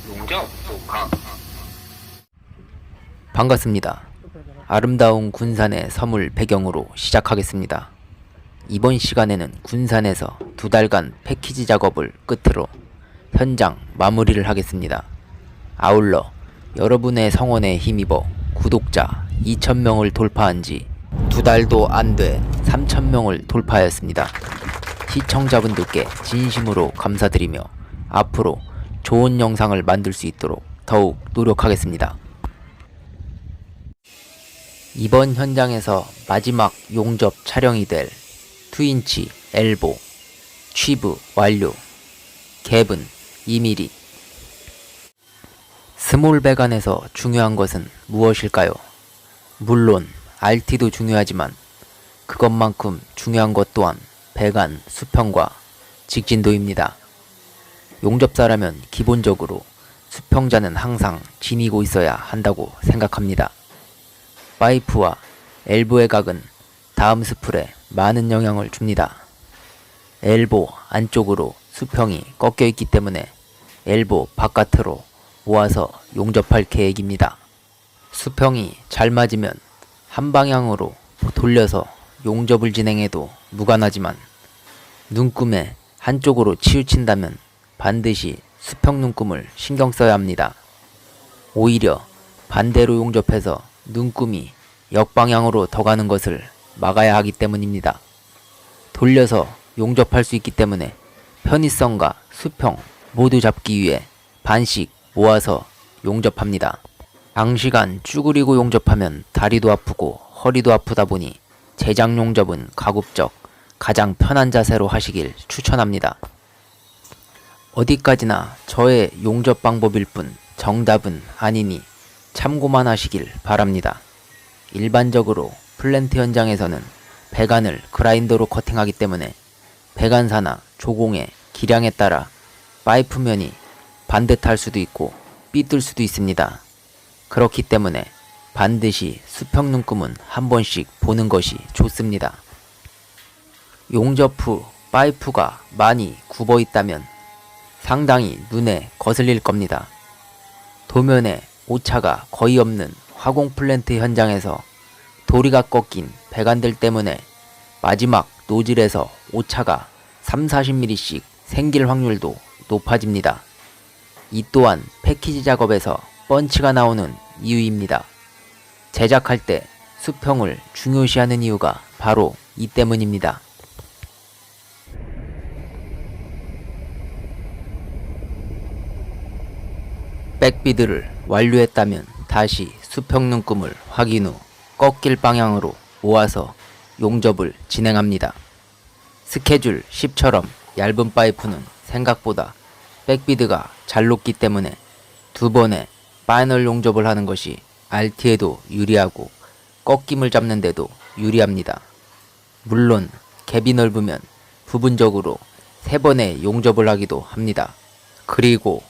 용접, 독학. 반갑습니다. 아름다운 군산의 섬을 배경으로 시작하겠습니다. 이번 시간에는 군산에서 2달간 패키지 작업을 끝으로 현장 마무리를 하겠습니다. 아울러 여러분의 성원에 힘입어 구독자 2,000명을 돌파한 지 2달도 안 돼 3,000명을 돌파하였습니다. 시청자분들께 진심으로 감사드리며 앞으로 좋은 영상을 만들 수 있도록 더욱 노력하겠습니다. 이번 현장에서 마지막 용접 촬영이 될 2인치 엘보 취브 완료. 갭은 2mm. 스몰 배관에서 중요한 것은 무엇일까요? 물론 RT도 중요하지만 그것만큼 중요한 것 또한 배관 수평과 직진도입니다. 용접사라면 기본적으로 수평자는 항상 지니고 있어야 한다고 생각합니다. 파이프와 엘보의 각은 다음 스풀에 많은 영향을 줍니다. 엘보 안쪽으로 수평이 꺾여 있기 때문에 엘보 바깥으로 모아서 용접할 계획입니다. 수평이 잘 맞으면 한 방향으로 돌려서 용접을 진행해도 무관하지만 눈금에 한쪽으로 치우친다면 반드시 수평 눈금을 신경 써야 합니다. 오히려 반대로 용접해서 눈금이 역방향으로 더 가는 것을 막아야 하기 때문입니다. 돌려서 용접할 수 있기 때문에 편의성과 수평 모두 잡기 위해 반씩 모아서 용접합니다. 장시간 쭈그리고 용접하면 다리도 아프고 허리도 아프다 보니 제작 용접은 가급적 가장 편한 자세로 하시길 추천합니다. 어디까지나 저의 용접 방법일 뿐 정답은 아니니 참고만 하시길 바랍니다. 일반적으로 플랜트 현장에서는 배관을 그라인더로 커팅하기 때문에 배관사나 조공의 기량에 따라 파이프면이 반듯할 수도 있고 삐뚤 수도 있습니다. 그렇기 때문에 반드시 수평 눈금은 한 번씩 보는 것이 좋습니다. 용접 후 파이프가 많이 굽어 있다면 상당히 눈에 거슬릴 겁니다. 도면에 오차가 거의 없는 화공 플랜트 현장에서 도리가 꺾인 배관들 때문에 마지막 노즐에서 오차가 30-40mm씩 생길 확률도 높아집니다. 이 또한 패키지 작업에서 펀치가 나오는 이유입니다. 제작할 때 수평을 중요시하는 이유가 바로 이 때문입니다. 백비드를 완료했다면 다시 수평 눈금을 확인 후 꺾일 방향으로 모아서 용접을 진행합니다. 스케줄 10처럼 얇은 파이프는 생각보다 백비드가 잘 녹기 때문에 2번의 파이널 용접을 하는 것이 RT에도 유리하고 꺾임을 잡는 데도 유리합니다. 물론 갭이 넓으면 부분적으로 3번의 용접을 하기도 합니다. 그리고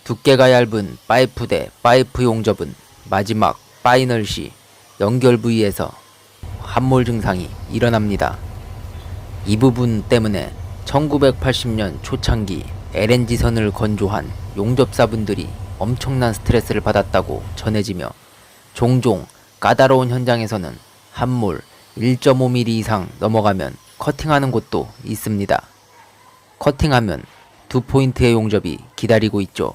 두께가 얇은 파이프 대 파이프 용접은 마지막 파이널 시 연결 부위에서 함몰 증상이 일어납니다. 이 부분 때문에 1980년 초창기 LNG선을 건조한 용접사분들이 엄청난 스트레스를 받았다고 전해지며 종종 까다로운 현장에서는 함몰 1.5mm 이상 넘어가면 커팅하는 곳도 있습니다. 커팅하면 2포인트의 용접이 기다리고 있죠.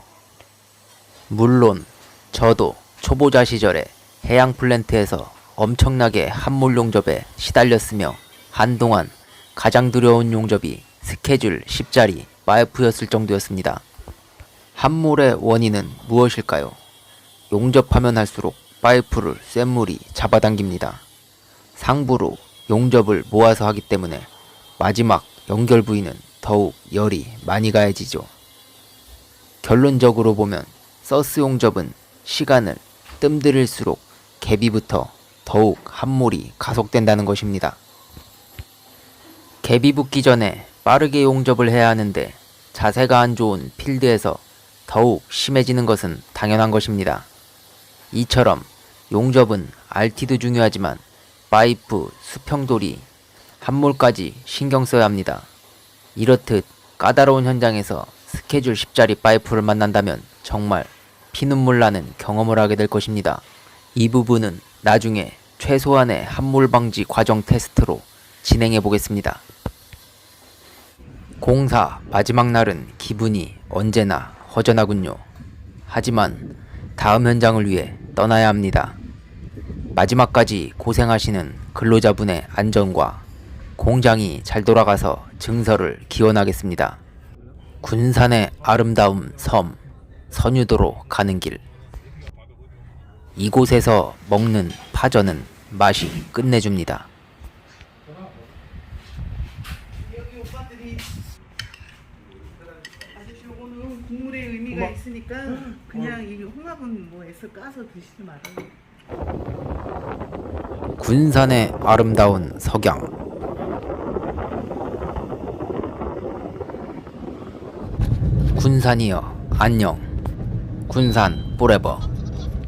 물론 저도 초보자 시절에 해양 플랜트에서 엄청나게 함몰 용접에 시달렸으며 한동안 가장 두려운 용접이 스케줄 10짜리 파이프였을 정도였습니다. 함몰의 원인은 무엇일까요? 용접하면 할수록 파이프를 쇳물이 잡아당깁니다. 상부로 용접을 모아서 하기 때문에 마지막 연결 부위는 더욱 열이 많이 가해지죠. 결론적으로 보면 서스 용접은 시간을 뜸들일수록 갭이부터 더욱 함몰이 가속된다는 것입니다. 갭이 붙기 전에 빠르게 용접을 해야 하는데 자세가 안 좋은 필드에서 더욱 심해지는 것은 당연한 것입니다. 이처럼 용접은 RT도 중요하지만 파이프, 수평돌이, 함몰까지 신경 써야 합니다. 이렇듯 까다로운 현장에서 스케줄 10짜리 파이프를 만난다면 정말 피눈물 나는 경험을 하게 될 것입니다. 이 부분은 나중에 최소한의 함몰 방지 과정 테스트로 진행해 보겠습니다. 공사 마지막 날은 기분이 언제나 허전하군요. 하지만 다음 현장을 위해 떠나야 합니다. 마지막까지 고생하시는 근로자분의 안전과 공장이 잘 돌아가서 증설을 기원하겠습니다. 군산의 아름다운 섬 선유도로 가는 길. 이곳에서 먹는 파전은 맛이 끝내줍니다. 여기 오빠들이 아저씨 요거는 국물에 의미가 있으니까 그냥 이 홍합은 뭐 애써 까서 드시지 말아요. 군산의 아름다운 석양. 군산이여 안녕. 군산 포레버.